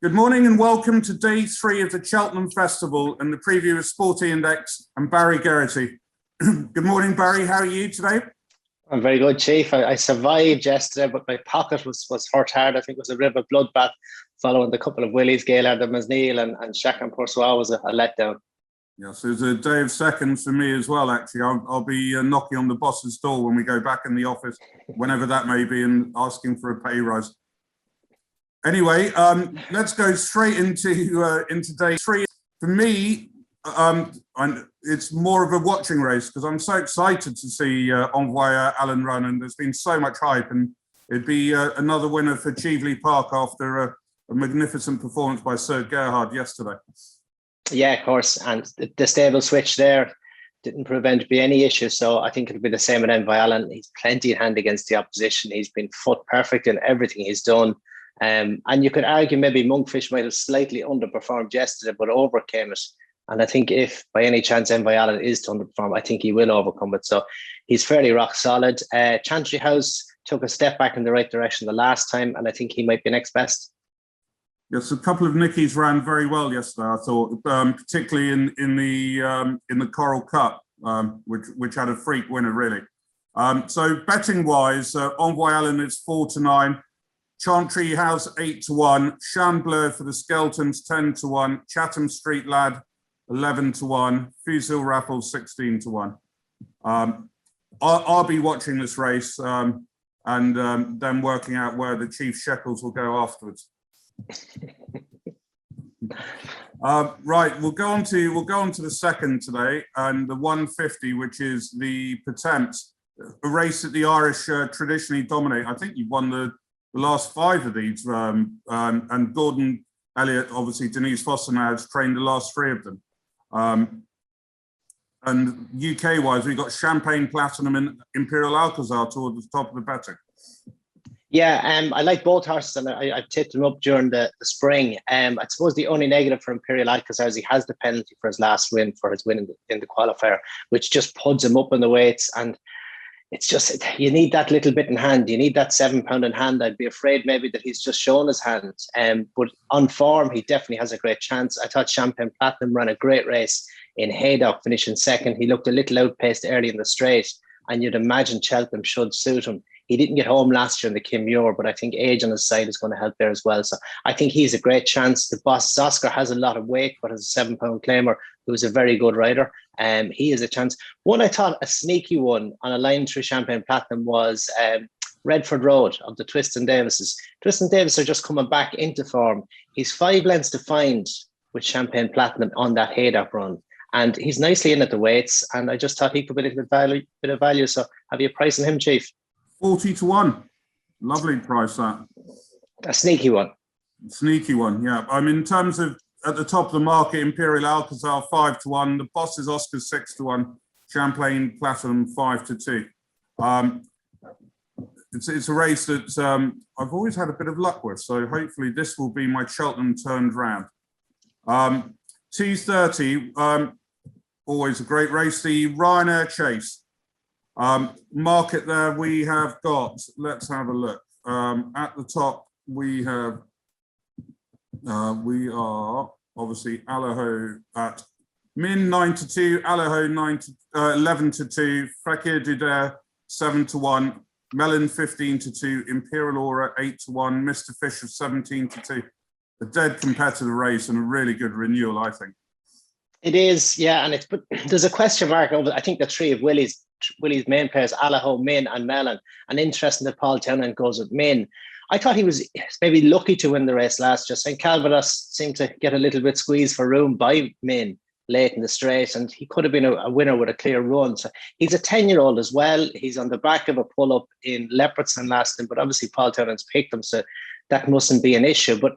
Good morning and welcome to day 3 of the Cheltenham Festival and the preview of Sporty Index and Barry Geraghty. Good morning, Barry. How are you today? I'm very good, Chief. I survived yesterday, but my pocket was hurt hard. I think it was a bit of a bloodbath following the couple of Willies, Gaillard and Masneil and Shaq and Pursois was a letdown. Yes, it was a day of seconds for me as well, actually. I'll be knocking on the boss's door when we go back in the office, whenever that may be, and asking for a pay rise. Anyway, let's go straight into day 3. For me, it's more of a watching race because I'm so excited to see Envoy Allen run, and there's been so much hype, and it'd be another winner for Cheveley Park after a magnificent performance by Sir Gerhard yesterday. Yeah, of course, and the stable switch there didn't prevent be any issue, so I think it'll be the same with Envoy Allen. He's plenty in hand against the opposition. He's been foot perfect in everything he's done. And you could argue maybe Monkfish might have slightly underperformed yesterday, but overcame it. And I think if by any chance Envoy Allen is to underperform, I think he will overcome it. So he's fairly rock solid. Chantry House took a step back in the right direction the last time, and I think he might be next best. Yes, a couple of Nickies ran very well yesterday, I thought, particularly in the Coral Cup, which had a freak winner really. So betting wise, Envoy Allen is 4-9. Chantry House 8-1, Chambleu for the Skeltons 10-1, Chatham Street Lad 11-1, Fusel Raffles 16-1. I'll be watching this race and then working out where the Chief Shekels will go afterwards. Right, we'll go on to the second today, and the 150, which is the Potemps, a race that the Irish traditionally dominate. I think you've won the last 5 of these, and Gordon Elliott, obviously Denise Foster now has trained the last 3 of them. And UK-wise, we've got Champagne Platinum and Imperial Alcazar towards the top of the betting. Yeah, I like both horses, and I tipped them up during the spring. I suppose the only negative for Imperial Alcazar is he has the penalty for his last win, for his win in the qualifier, which just puts him up in the weights. And it's just, you need that little bit in hand. You need that £7 in hand. I'd be afraid maybe that he's just shown his hand. But on form, he definitely has a great chance. I thought Champagne Platinum ran a great race in Haydock, finishing second. He looked a little outpaced early in the straight, and you'd imagine Cheltenham should suit him. He didn't get home last year in the Kim Muir, but I think age on his side is going to help there as well. So I think he's a great chance. The boss, Oscar, has a lot of weight, but has a £7 claimer who's a very good rider. He is a chance. One I thought a sneaky one on a line through Champagne Platinum was Redford Road of the Twiston Davises. Twiston Davis are just coming back into form. He's 5 lengths to find with Champagne Platinum on that Haydock run. And he's nicely in at the weights. And I just thought he could be a bit of value. So have you a price on him, Chief? 40-1. Lovely price, that. A sneaky one. Sneaky one, yeah. I mean, in terms of at the top of the market, Imperial Alcazar 5-1. The boss is Oscar 6-1. Champagne Platinum 5-2. It's a race that I've always had a bit of luck with. So hopefully this will be my Cheltenham turned round. T30, always a great race. The Ryanair Chase. Market there, we have got, let's have a look. At the top, we are obviously Allaho at Min 9-2, Allaho 11-2, Fakir Dudair 7-1, Melon 15-2, Imperial Aura 8-1, Mr. Fisher 17-2. A dead competitive race and a really good renewal, I think. It is, yeah, and but there's a question mark over. I think the 3 of Willie's main players, Allaho, Min, and Mellon. And interesting that Paul Townend goes with Min. I thought he was maybe lucky to win the race last year. St. Calvados seemed to get a little bit squeezed for room by Min late in the straight, and he could have been a winner with a clear run. So he's a 10-year-old as well. He's on the back of a pull-up in Leopardstown last time, but obviously Paul Townend's picked him, so that mustn't be an issue. But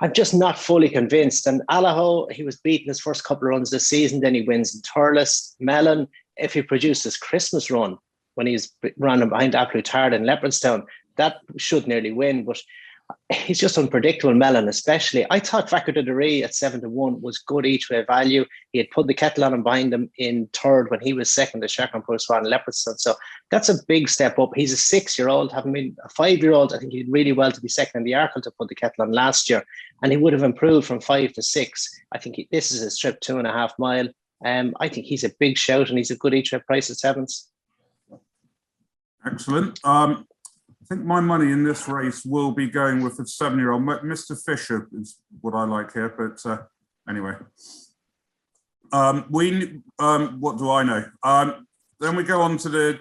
I'm just not fully convinced. And Allaho, he was beaten his first couple of runs this season, then he wins in Thurles. Mellon, if he produced his Christmas run when he's running behind Absolute Hard in Leopardstown, that should nearly win. But he's just unpredictable, Mellon, especially. I thought Vaca de Derry at 7-1 was good each way value. He had put the kettle on him behind him in third when he was second to Shakran Purswan and Leopardstown. So that's a big step up. He's a 6-year-old, having been a 5-year-old. I think he did really well to be second in the Arkle to put the kettle on last year. And he would have improved from 5 to 6. I think this is a strip 2.5 mile. I think he's a big shout and he's a good each way price at 7s. Excellent. I think my money in this race will be going with the 7-year-old. Mr. Fisher is what I like here, but anyway. What do I know? Then we go on to the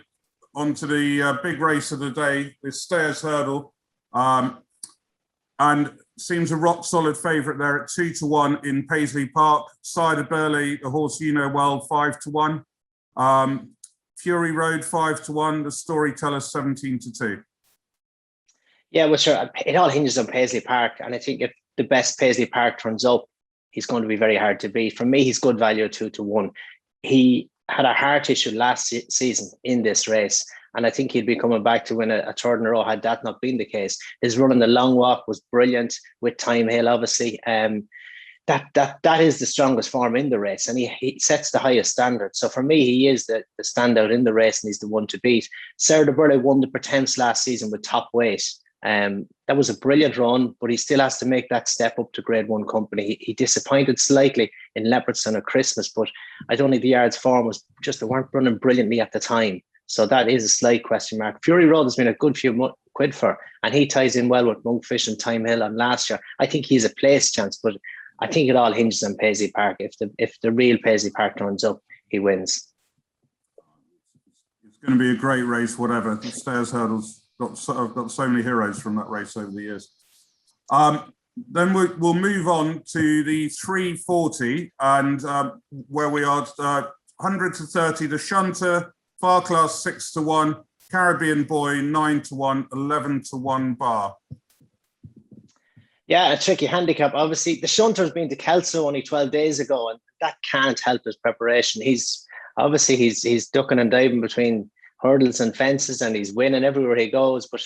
big race of the day, the Stayers Hurdle, and seems a rock solid favourite there at 2-1 in Paisley Park. Cider Burley, the horse you know well, 5-1. Fury Road 5-1. The Storyteller 17-2. Yeah, well, sure. It all hinges on Paisley Park. And I think if the best Paisley Park turns up, he's going to be very hard to beat. For me, he's good value at 2-1. He had a heart issue last season in this race. And I think he'd be coming back to win a third in a row had that not been the case. His run on the long walk was brilliant with Time Hill, obviously. That is the strongest form in the race. And he sets the highest standard. So for me, he is the standout in the race and he's the one to beat. Sarah de Burley won the Pretense last season with top weight. That was a brilliant run, but he still has to make that step up to Grade 1 company. He disappointed slightly in Leopardstown at Christmas, but I don't think the yard's form was just, they weren't running brilliantly at the time. So that is a slight question mark. Fury Road has been a good few quid for, and he ties in well with Monkfish and Time Hill on last year. I think he's a place chance, but I think it all hinges on Paisley Park. If the real Paisley Park turns up, he wins. It's going to be a great race, whatever. The Stayers Hurdles. I've got so many heroes from that race over the years. Then we'll move on to the 340 and where we are 100 to 30, the Shunter, Far Class 6-1, Caribbean Boy 9-1, 11-1 bar. Yeah, a tricky handicap. Obviously, the Shunter's been to Kelso only 12 days ago, and that can't help his preparation. He's ducking and diving between hurdles and fences, and he's winning everywhere he goes, but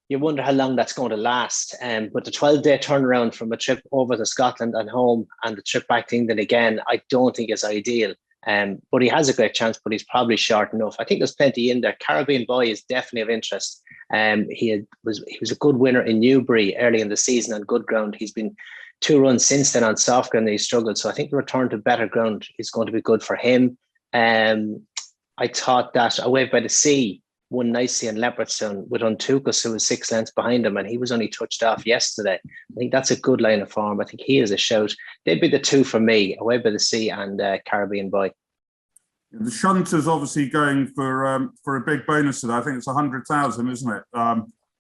you wonder how long that's going to last. But the 12-day turnaround from a trip over to Scotland and home and the trip back to England again, I don't think is ideal. But he has a great chance, but he's probably short enough. I think there's plenty in there. Caribbean Boy is definitely of interest. He was a good winner in Newbury early in the season on good ground. He's been 2 runs since then on soft ground and he struggled. So I think the return to better ground is going to be good for him. I thought that Away by the Sea won nicely in Leopardstown with Untukas, who was 6 lengths behind him, and he was only touched off yesterday. I think that's a good line of form. I think he is a shout. They'd be the two for me, Away by the Sea and Caribbean Boy. The Shunter's obviously going for a big bonus today. I think it's 100,000, isn't it?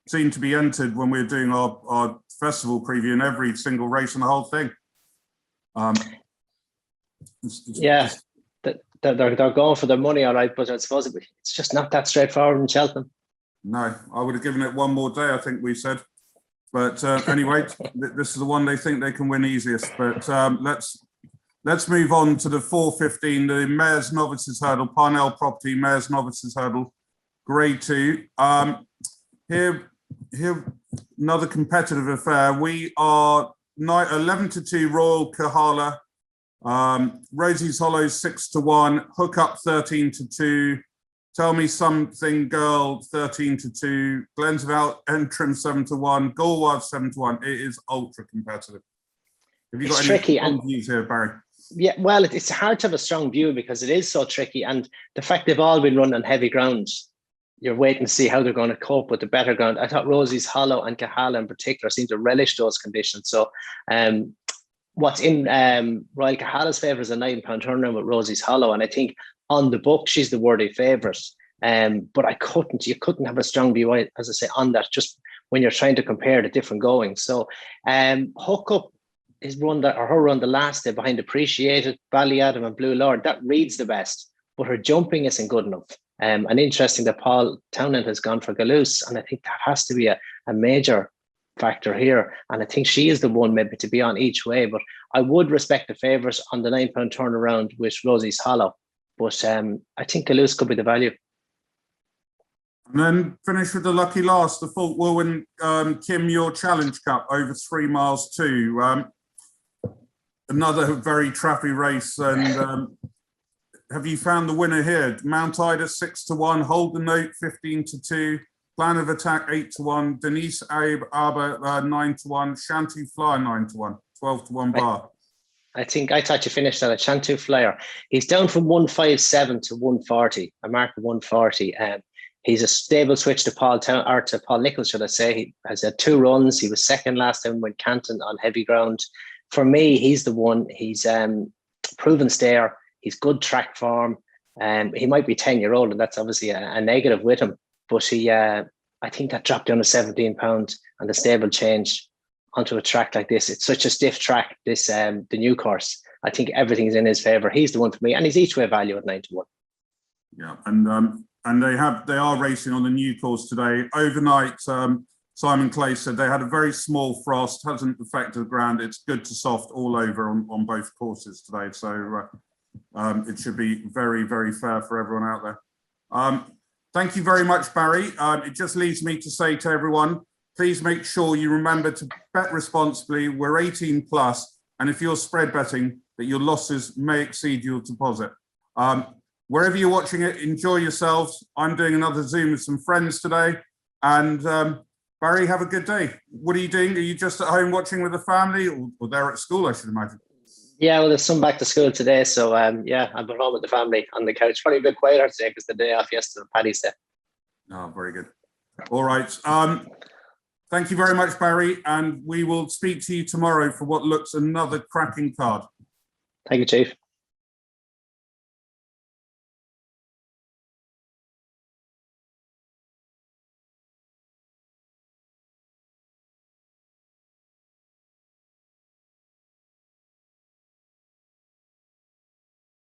Seemed to be entered when we were doing our festival preview in every single race and the whole thing. Yeah. They're going for their money, all right, but I suppose it's just not that straightforward in Cheltenham. No, I would have given it one more day, I think we said. But anyway, this is the one they think they can win easiest. But let's move on to the 415, the Mayor's Novices Hurdle, Parnell Property Mayor's Novices Hurdle, Grade 2. Here, another competitive affair. We are 11-2 Royal Kahala. Rosie's Hollow 6-1, Hook Up 13-2, Tell Me Something Girl 13-2, Glens of Entrim 7-1, Galwad 7-1. It is ultra competitive. Have you got any tricky views here, Barry? Yeah, well, it's hard to have a strong view because it is so tricky, and the fact they've all been run on heavy ground, you're waiting to see how they're going to cope with the better ground. I thought Rosie's Hollow and Kahala in particular seem to relish those conditions. So, what's in Royal Kahala's favour is a £9 turnaround with Rosie's Hollow, and I think on the book she's the worthy favourite. But you couldn't have a strong view, as I say, on that, just when you're trying to compare the different goings. So Hook Up her run the last day behind Appreciated, Ballyadam and Blue Lord, that reads the best, but her jumping isn't good enough. And interesting that Paul Townend has gone for Galouse, and I think that has to be a major factor here, and I think she is the one maybe to be on each way, but I would respect the favours on the £9 turnaround with Rosie's Hollow, but I think Galouse could be the value. And then finish with the lucky last, the Fort Wilwyn Kim Muir Challenge Cup over 3 miles too. Another very trappy race. And have you found the winner here? Mount Ida 6-1, Hold the Note 15-2, Plan of Attack 8-1, Denise Aber 9-1, Shanty Flyer 9-1, 12-1 bar. I thought you finished on a Chantu Flyer. He's down from 157 to 140, a mark of 140. He's a stable switch to Paul Nichols, should I say. He has had 2 runs. He was second last time with Canton on heavy ground. For me, he's the one. He's proven stayer. He's good track form. He might be 10-year-old, and that's obviously a negative with him. But he, I think that dropped down to 17 pounds and the stable changed onto a track like this. It's such a stiff track, this the new course. I think everything's in his favour. He's the one for me, and he's each way value at 9-1. Yeah, and they are racing on the new course today. Overnight, Simon Clay said they had a very small frost, hasn't affected the ground. It's good to soft all over on both courses today. So it should be very, very fair for everyone out there. Thank you very much, Barry. It just leaves me to say to everyone, please make sure you remember to bet responsibly. We're 18 plus, and if you're spread betting, that your losses may exceed your deposit. Wherever you're watching it, enjoy yourselves. I'm doing another Zoom with some friends today. And Barry, have a good day. What are you doing? Are you just at home watching with the family, or they're at school, I should imagine? Yeah, well, there's some back to school today. So yeah, I'm at home with the family on the couch. Probably a bit quieter today because the day off yesterday, Paddy's Day. Oh, very good. All right. Thank you very much, Barry. And we will speak to you tomorrow for what looks another cracking card. Thank you, Chief.